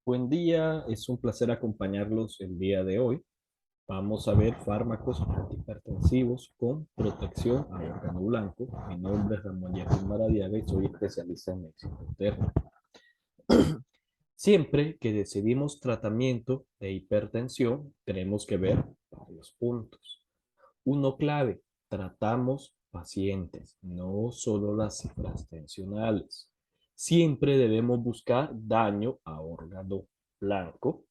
Buen día, es un placer acompañarlos el día de hoy. Vamos a ver fármacos antihipertensivos con protección a órgano blanco. Mi nombre es Ramón Jeffrey Maradiaga y soy especialista en medicina interna. Siempre que decidimos tratamiento de hipertensión, tenemos que ver varios puntos. Uno clave, tratamos pacientes, no solo las cifras tensionales. Siempre debemos buscar daño a órgano blanco.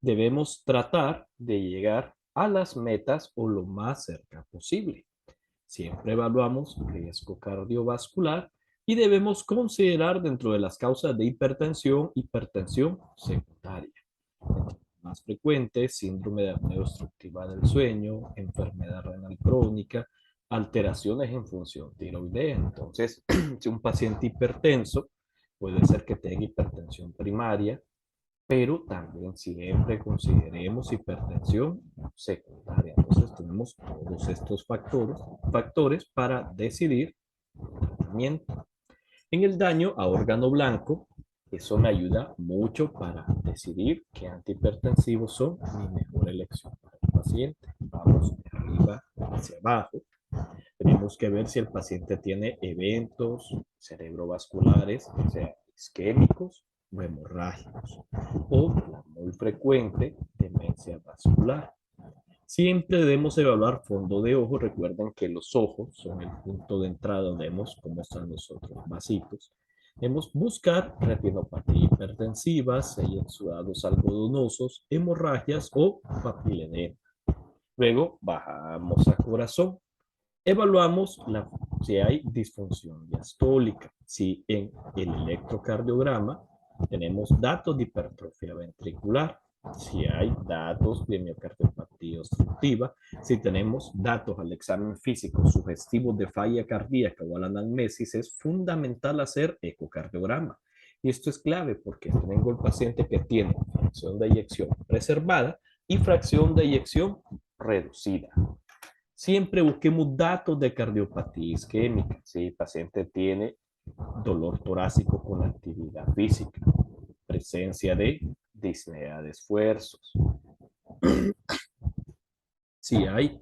Debemos tratar de llegar a las metas o lo más cerca posible. Siempre evaluamos riesgo cardiovascular y debemos considerar dentro de las causas de hipertensión secundaria. Más frecuentes, síndrome de apnea obstructiva del sueño, enfermedad renal crónica, alteraciones en función tiroidea. Entonces, si un paciente hipertenso puede ser que tenga hipertensión primaria, pero también siempre consideremos hipertensión secundaria. Entonces tenemos todos estos factores para decidir el tratamiento. En el daño a órgano blanco, eso me ayuda mucho para decidir qué antihipertensivos son mi mejor elección para el paciente. Vamos de arriba hacia abajo. Tenemos que ver si el paciente tiene eventos cerebrovasculares, o sea, isquémicos o hemorrágicos, o la muy frecuente demencia vascular. Siempre debemos evaluar fondo de ojo. Recuerden que los ojos son el punto de entrada donde vemos cómo están los otros vasitos. Debemos buscar retinopatía hipertensiva, exudados algodonosos, hemorragias o papiledema. Luego bajamos a corazón. Evaluamos si hay disfunción diastólica, si en el electrocardiograma tenemos datos de hipertrofia ventricular, si hay datos de miocardiopatía obstructiva, si tenemos datos al examen físico sugestivos de falla cardíaca o a la anamnesis, es fundamental hacer ecocardiograma. Y esto es clave porque tengo el paciente que tiene fracción de eyección preservada y fracción de eyección reducida. Siempre busquemos datos de cardiopatía isquémica. Si el paciente tiene dolor torácico con actividad física, presencia de disnea de esfuerzos. Si hay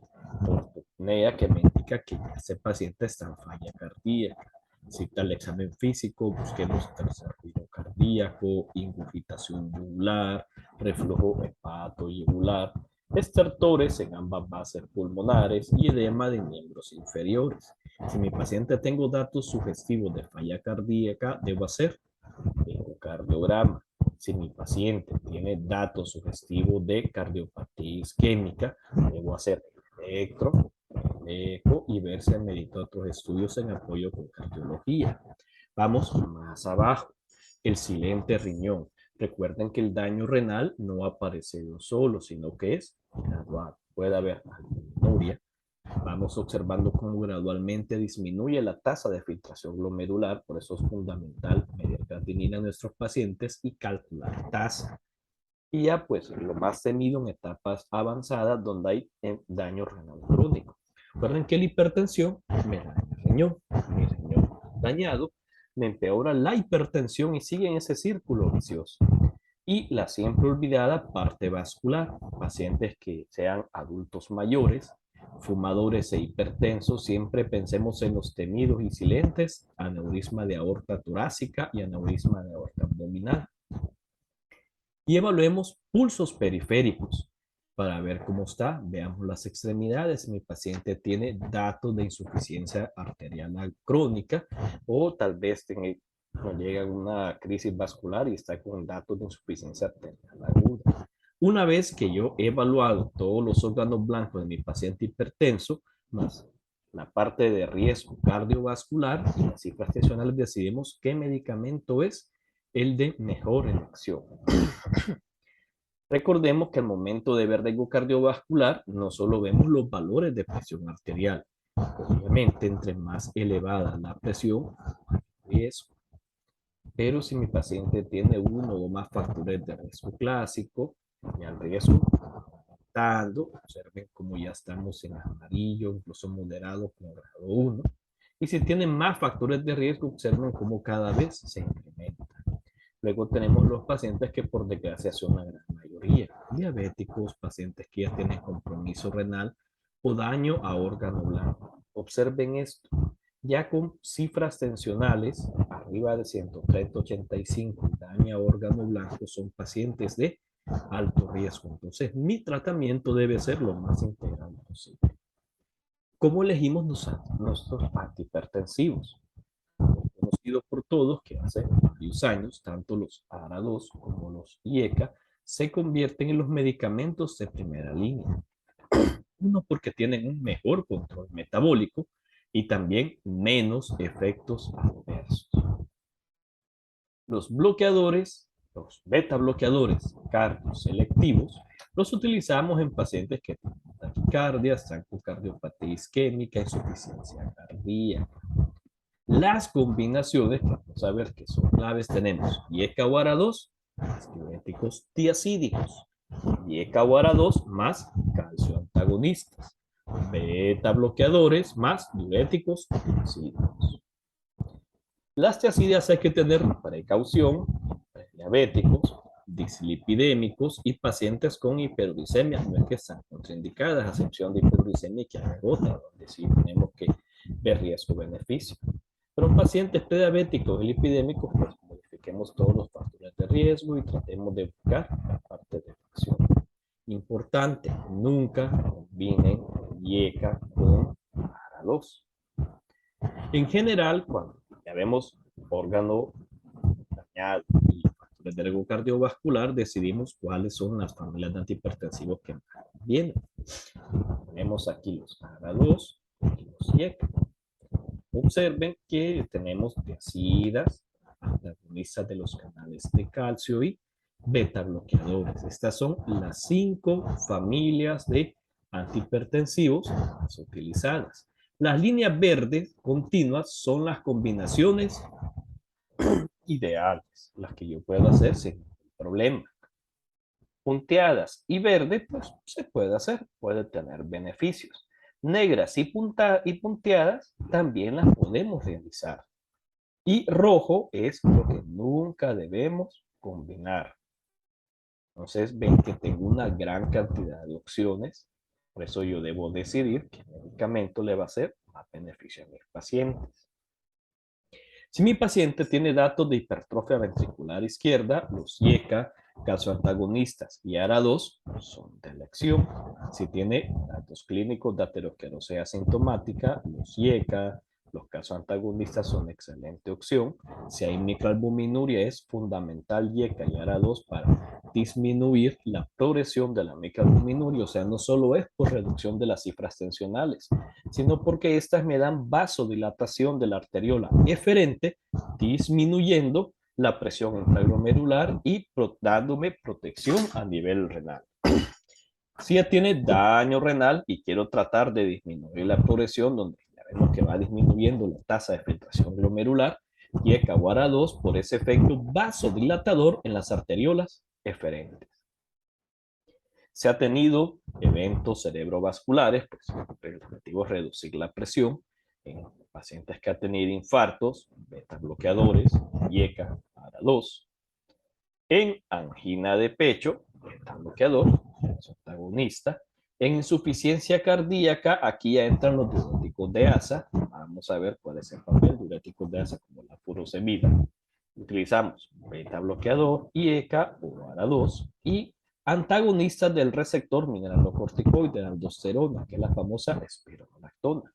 ortopnea que me indica que ese paciente está en falla cardíaca. Si está el examen físico, busquemos tercer ruido cardíaco, ingurgitación yugular, reflujo hepatoyugular, estertores en ambas bases pulmonares y edema de miembros inferiores. Si mi paciente tengo datos sugestivos de falla cardíaca, debo hacer ecocardiograma. Si mi paciente tiene datos sugestivos de cardiopatía isquémica, debo hacer electro, eco y ver si medito otros estudios en apoyo con cardiología. Vamos más abajo. El silente riñón. Recuerden que el daño renal no aparece de un solo, sino que es gradual. Puede haber albuminuria. Vamos observando cómo gradualmente disminuye la tasa de filtración glomerular, por eso es fundamental medir creatinina en nuestros pacientes y calcular tasa. Y ya pues lo más temido en etapas avanzadas donde hay daño renal crónico. Recuerden que la hipertensión me daña el riñón, mi riñón dañado me empeora la hipertensión y sigue en ese círculo vicioso. Y la siempre olvidada parte vascular, pacientes que sean adultos mayores, fumadores e hipertensos, siempre pensemos en los temidos y silentes aneurisma de aorta torácica y aneurisma de aorta abdominal. Y evaluemos pulsos periféricos para ver cómo está. Veamos las extremidades. Mi paciente tiene datos de insuficiencia arterial crónica o tal vez no llega a una crisis vascular y está con datos de insuficiencia arterial aguda. Una vez que yo he evaluado todos los órganos blancos de mi paciente hipertenso, más la parte de riesgo cardiovascular y las cifras tensionales, decidimos qué medicamento es el de mejor elección. Recordemos que al momento de ver riesgo cardiovascular, no solo vemos los valores de presión arterial. Obviamente, entre más elevada la presión, más riesgo. Pero si mi paciente tiene uno o más factores de riesgo clásico, ya el riesgo aumentando, observen cómo ya estamos en amarillo, incluso moderado con grado 1. Y si tienen más factores de riesgo, observen cómo cada vez se incrementa. Luego tenemos los pacientes que por desgracia son la gran mayoría, diabéticos, pacientes que ya tienen compromiso renal o daño a órgano blanco. Observen esto, ya con cifras tensionales arriba de 130-85, daño a órgano blanco, son pacientes de alto riesgo. Entonces, mi tratamiento debe ser lo más integral posible. ¿Cómo elegimos nuestros antihipertensivos? Conocido por todos que hace varios años, tanto los ARA2 como los IECA se convierten en los medicamentos de primera línea. Uno, porque tienen un mejor control metabólico y también menos efectos adversos. Los bloqueadores, los beta bloqueadores cardioselectivos, los utilizamos en pacientes que tienen taquicardia, trancocardiopatía isquémica, insuficiencia cardíaca. Las combinaciones, vamos a ver que son claves, tenemos IECA-WARA2 más diuréticos tiacídicos, IECA-WARA2 más calcio antagonistas, beta bloqueadores más diuréticos tiacídicos. Las tiacidias hay que tener precaución, diabéticos, dislipidémicos y pacientes con hiperuricemia. No es que están contraindicadas, a excepción de hiperuricemia que hay otra, donde sí tenemos que ver riesgo-beneficio. Pero en pacientes prediabéticos y lipidémicos, pues modifiquemos todos los factores de riesgo y tratemos de buscar la parte de acción. Importante, nunca combinen IECA con ARA2. En general, cuando ya vemos órgano dañado y factores de riesgo cardiovascular, decidimos cuáles son las familias de antihipertensivos que vienen. Tenemos aquí los ARA2 y los IECA. Observen que tenemos tiacidas, antagonistas de los canales de calcio y beta bloqueadores. Estas son las 5 familias de antihipertensivos más utilizadas. Las líneas verdes continuas son las combinaciones ideales, las que yo puedo hacer sin problema. Punteadas y verde, pues se puede hacer, puede tener beneficios. Negras y punteadas también las podemos realizar. Y rojo es lo que nunca debemos combinar. Entonces ven que tengo una gran cantidad de opciones. Por eso yo debo decidir qué medicamento le va a hacer más beneficio a mis pacientes. Si mi paciente tiene datos de hipertrofia ventricular izquierda, los IECA, calcioantagonistas y ARA2 son de elección. Si tiene datos clínicos de aterosclerosis asintomática, los IECA, los calcioantagonistas son excelente opción. Si hay microalbuminuria, es fundamental IECA y ARA2 para disminuir la progresión de la microalbuminuria. O sea, no solo es por reducción de las cifras tensionales, sino porque estas me dan vasodilatación de la arteriola eferente, disminuyendo la presión intraglomerular y dándome protección a nivel renal. Si ya tiene daño renal y quiero tratar de disminuir la progresión, donde ya vemos que va disminuyendo la tasa de filtración glomerular, y ECA-WARA2 por ese efecto vasodilatador en las arteriolas eferentes. Se ha tenido eventos cerebrovasculares, pues el objetivo es reducir la presión en pacientes que han tenido infartos, beta bloqueadores, IECA, ARA2, en angina de pecho, beta bloqueador, antagonista, en insuficiencia cardíaca, aquí ya entran los diuréticos de asa. Vamos a ver cuál es el papel diuréticos de asa, como la furosemida. Utilizamos beta bloqueador, IECA o ARA2 y antagonistas del receptor mineralocorticoide de aldosterona, que es la famosa espironolactona.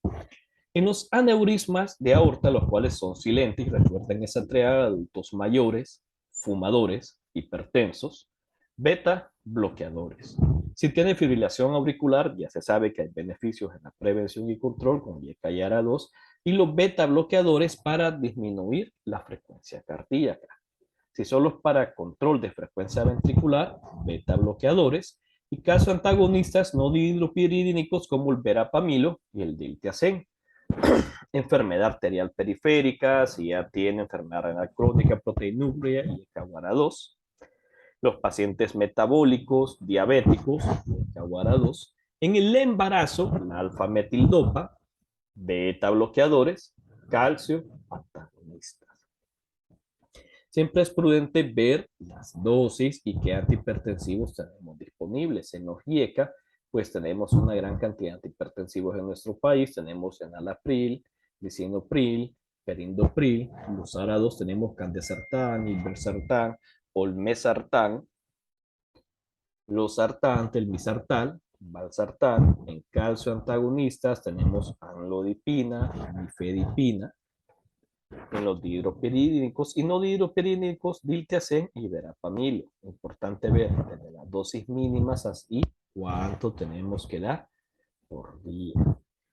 En los aneurismas de aorta, los cuales son silentes, y recuerden esa triada de adultos mayores, fumadores, hipertensos, beta bloqueadores. Si tiene fibrilación auricular, ya se sabe que hay beneficios en la prevención y control con IECA y ARA2 y los beta bloqueadores para disminuir la frecuencia cardíaca. Si solo es para control de frecuencia ventricular, beta bloqueadores y casos antagonistas no dihidropiridínicos como el verapamilo y el diltiazem. Enfermedad arterial periférica, si ya tiene enfermedad renal crónica, proteinúria y ECA-WARA2. Los pacientes metabólicos, diabéticos, ECA-WARA2. En el embarazo, la alfa-metildopa, beta bloqueadores, calcio antagonistas. Siempre es prudente ver las dosis y qué antihipertensivos tenemos disponibles. En los IECA, pues tenemos una gran cantidad de antihipertensivos en nuestro país. Tenemos enalapril, lisinopril, perindopril. Los ARA2 tenemos candesartán, irbesartán, olmesartán, losartán, telmisartán, valsartán. En calcio antagonistas tenemos amlodipina, nifedipina. En los dihidropiridínicos y no dihidropiridínicos, diltiazem y verapamil. Importante ver desde las dosis mínimas y cuánto tenemos que dar por día.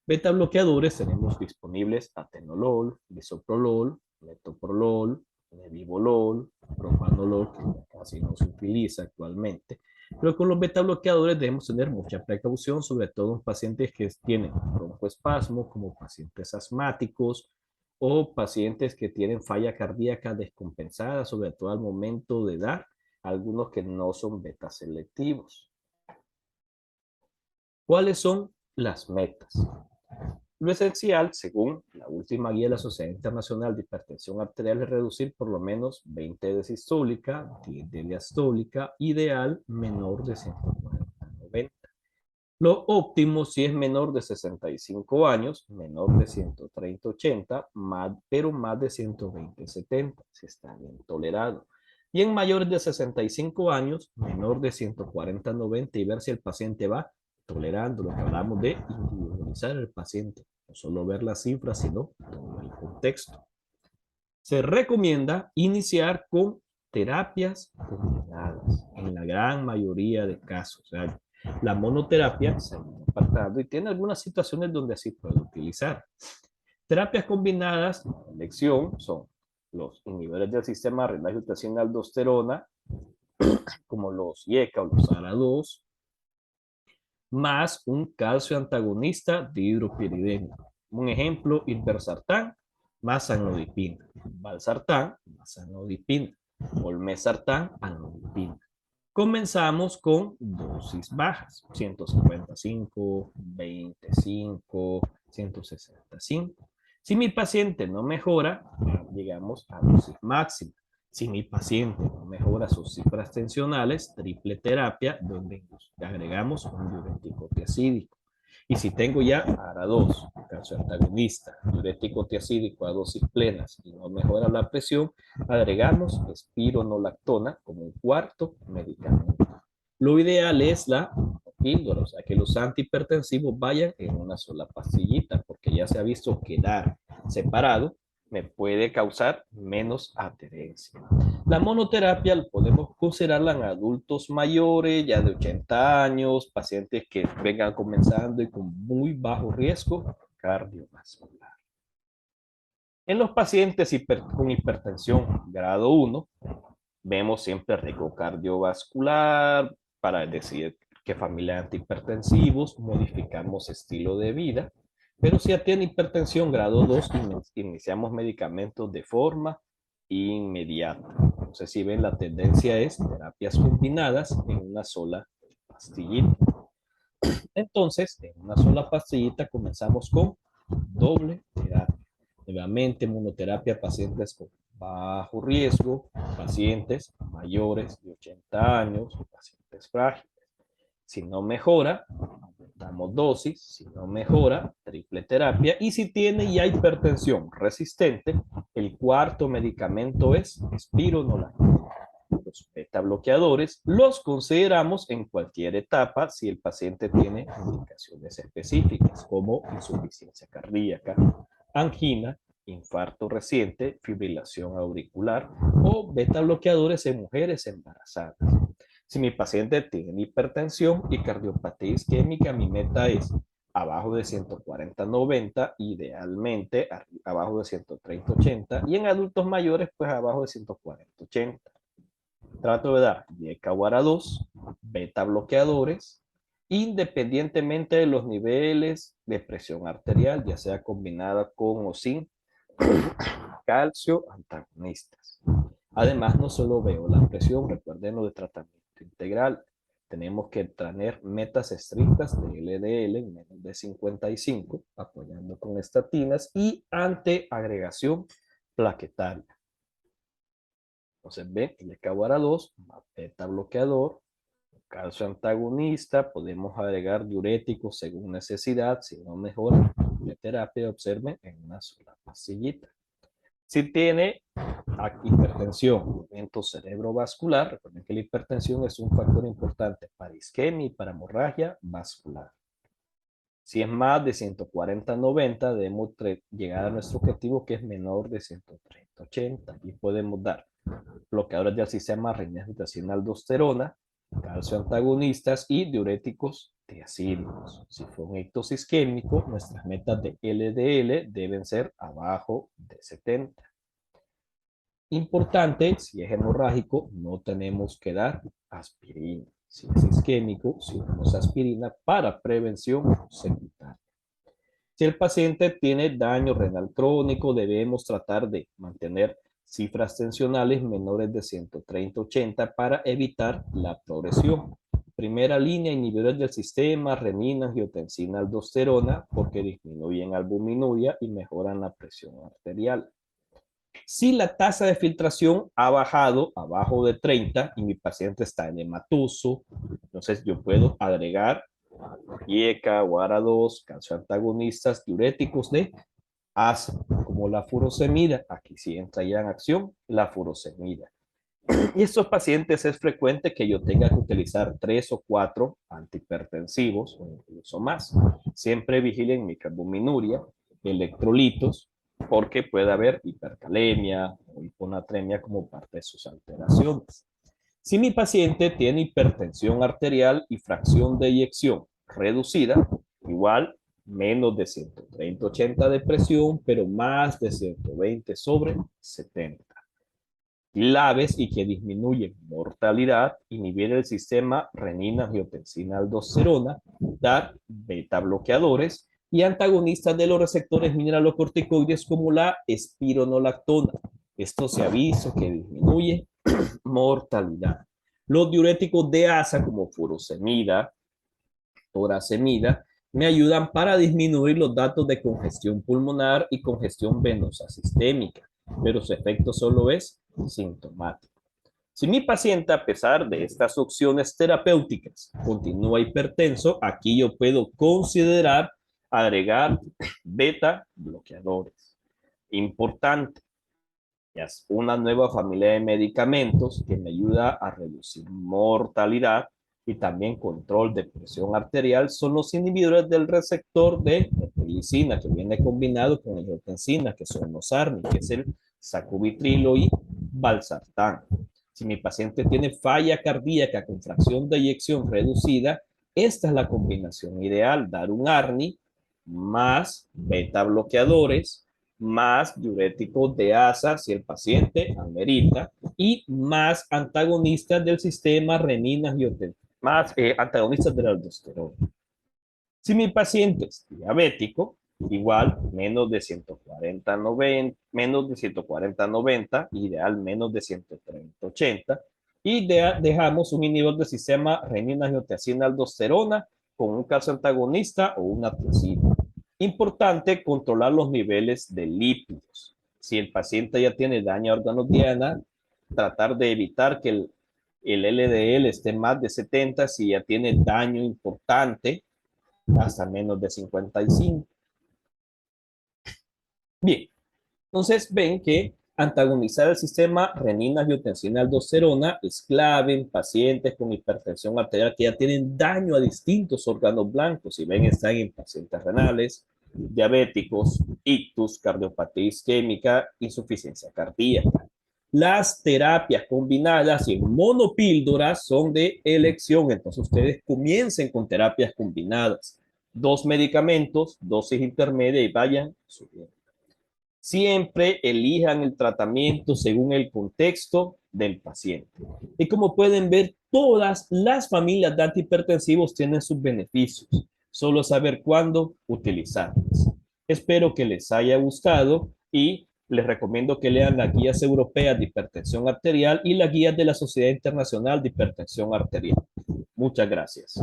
Beta bloqueadores tenemos disponibles atenolol, bisoprolol, metoprolol, nebivolol, propanolol, que casi no se utiliza actualmente. Pero con los beta bloqueadores debemos tener mucha precaución, sobre todo en pacientes que tienen broncoespasmo, como pacientes asmáticos o pacientes que tienen falla cardíaca descompensada, sobre todo al momento de dar, algunos que no son beta selectivos. ¿Cuáles son las metas? Lo esencial, según la última guía de la Sociedad Internacional de Hipertensión Arterial, es reducir por lo menos 20 de sistólica, 10 de diastólica, ideal menor de 140-90. Lo óptimo si es menor de 65 años, menor de 130-80, pero más de 120-70, si está bien tolerado. Y en mayores de 65 años, menor de 140-90 y ver si el paciente va tolerando, lo que hablamos de individualizar el paciente, no solo ver las cifras, sino todo el contexto. Se recomienda iniciar con terapias combinadas en la gran mayoría de casos. O sea, la monoterapia se ha ido apartando y tiene algunas situaciones donde así puede utilizar. Terapias combinadas, la elección, son los inhibidores del sistema renal angiotensina aldosterona, como los IECA o los ARA2, más un calcio antagonista dihidropiridénico. Un ejemplo, irbesartán más amlodipina, valsartán más amlodipina, olmesartán, amlodipina. Comenzamos con dosis bajas, 155, 25, 165. Si mi paciente no mejora, llegamos a dosis máxima. Si mi paciente no mejora sus cifras tensionales, triple terapia, donde agregamos un diurético tiazídico. Y si tengo ya ARA2, calcio antagonista, diurético tiazídico a dosis plenas y no mejora la presión, agregamos espironolactona como un cuarto medicamento. Lo ideal es la píldora, o sea, que los antihipertensivos vayan en una sola pastillita, porque ya se ha visto que dar separado me puede causar menos adherencia. La monoterapia la podemos considerarla en adultos mayores, ya de 80 años, pacientes que vengan comenzando y con muy bajo riesgo cardiovascular. En los pacientes con hipertensión grado 1, vemos siempre riesgo cardiovascular, para decir qué familia de antihipertensivos, modificamos estilo de vida, pero si ya tiene hipertensión grado 2, iniciamos medicamentos de forma inmediata. Entonces, si ven, la tendencia es terapias combinadas en una sola pastillita. Entonces, en una sola pastillita comenzamos con doble terapia. Nuevamente, monoterapia, pacientes con bajo riesgo, pacientes mayores de 80 años, pacientes frágiles. Si no mejora, damos dosis. Si no mejora, triple terapia. Y si tiene ya hipertensión resistente, el cuarto medicamento es espironolactona. Los beta bloqueadores los consideramos en cualquier etapa si el paciente tiene indicaciones específicas como insuficiencia cardíaca, angina, infarto reciente, fibrilación auricular o beta bloqueadores en mujeres embarazadas. Si mi paciente tiene hipertensión y cardiopatía isquémica, mi meta es abajo de 140-90, idealmente abajo de 130-80 y en adultos mayores pues abajo de 140-80. Trato de dar YECA-WARA2, beta bloqueadores, independientemente de los niveles de presión arterial, ya sea combinada con o sin calcio antagonistas. Además, no solo veo la presión, recuerden lo de tratamiento integral. Tenemos que tener metas estrictas de LDL en menos de 55, apoyando con estatinas y ante agregación plaquetaria. Entonces, ven, LKWH2 más beta bloqueador, calcio antagonista, podemos agregar diuréticos según necesidad, si no mejora la terapia, observen en una sola pastillita. Si tiene hipertensión, evento cerebrovascular, recuerden que la hipertensión es un factor importante para isquemia y para hemorragia vascular. Si es más de 140-90, debemos llegar a nuestro objetivo que es menor de 130-80 y podemos dar bloqueadores del sistema renina-angiotensina-aldosterona, calcio antagonistas y diuréticos tiazídicos. Si fue un ictus isquémico, nuestras metas de LDL deben ser abajo de 70. Importante, si es hemorrágico, no tenemos que dar aspirina. Si es isquémico, si usamos aspirina para prevención secundaria. Si el paciente tiene daño renal crónico, debemos tratar de mantener cifras tensionales menores de 130-80 para evitar la progresión. Primera línea, inhibidores del sistema, renina, angiotensina, aldosterona, porque disminuyen albuminuria y mejoran la presión arterial. Si la tasa de filtración ha bajado abajo de 30 y mi paciente está edematoso, entonces yo puedo agregar IECA, WARA2, calcio antagonistas, diuréticos de ASA, como la furosemida. Aquí sí entra ya en acción la furosemida. Y estos pacientes es frecuente que yo tenga que utilizar 3 o 4 antihipertensivos o incluso más. Siempre vigilen microalbuminuria, electrolitos, porque puede haber hipercalemia o hiponatremia como parte de sus alteraciones. Si mi paciente tiene hipertensión arterial y fracción de eyección reducida, igual menos de 130-80 de presión, pero más de 120/70. Claves y que disminuyen mortalidad, inhibir el sistema renina-angiotensina-aldosterona, dar beta bloqueadores y antagonistas de los receptores mineralocorticoides como la espironolactona. Esto se ha visto que disminuye mortalidad. Los diuréticos de ASA como furosemida, toracemida, me ayudan para disminuir los datos de congestión pulmonar y congestión venosa sistémica, pero su efecto solo es sintomático. Si mi paciente, a pesar de estas opciones terapéuticas, continúa hipertenso, aquí yo puedo considerar agregar beta bloqueadores. Importante, ya es una nueva familia de medicamentos que me ayuda a reducir mortalidad y también control de presión arterial. Son los inhibidores del receptor de meteoricina, que viene combinado con angiotensina, que son los ARNI, que es el sacubitrilo y valsartán. Si mi paciente tiene falla cardíaca con fracción de eyección reducida, esta es la combinación ideal, dar un ARNI más beta bloqueadores, más diuréticos de ASA si el paciente amerita, y más antagonistas del sistema renina-angiotensina, más antagonistas de la aldosterona. Si mi paciente es diabético, igual menos de 140-90, menos de 140-90, ideal menos de 130-80, y dejamos un inhibidor del sistema renina-angiotensina-aldosterona con un calcio antagonista o una tiazida. Importante controlar los niveles de lípidos. Si el paciente ya tiene daño a órganos diana, tratar de evitar que el LDL esté más de 70 si ya tiene daño importante, hasta menos de 55. Bien, entonces ven que antagonizar el sistema renina-angiotensina-aldosterona es clave en pacientes con hipertensión arterial que ya tienen daño a distintos órganos blancos. Si ven, están en pacientes renales, diabéticos, ictus, cardiopatía isquémica, insuficiencia cardíaca. Las terapias combinadas y monopíldoras son de elección, entonces ustedes comiencen con terapias combinadas. 2 medicamentos, dosis intermedia y vayan subiendo. Siempre elijan el tratamiento según el contexto del paciente. Y como pueden ver, todas las familias de antihipertensivos tienen sus beneficios. Solo saber cuándo utilizarlas. Espero que les haya gustado y les recomiendo que lean las guías europeas de hipertensión arterial y las guías de la Sociedad Internacional de Hipertensión Arterial. Muchas gracias.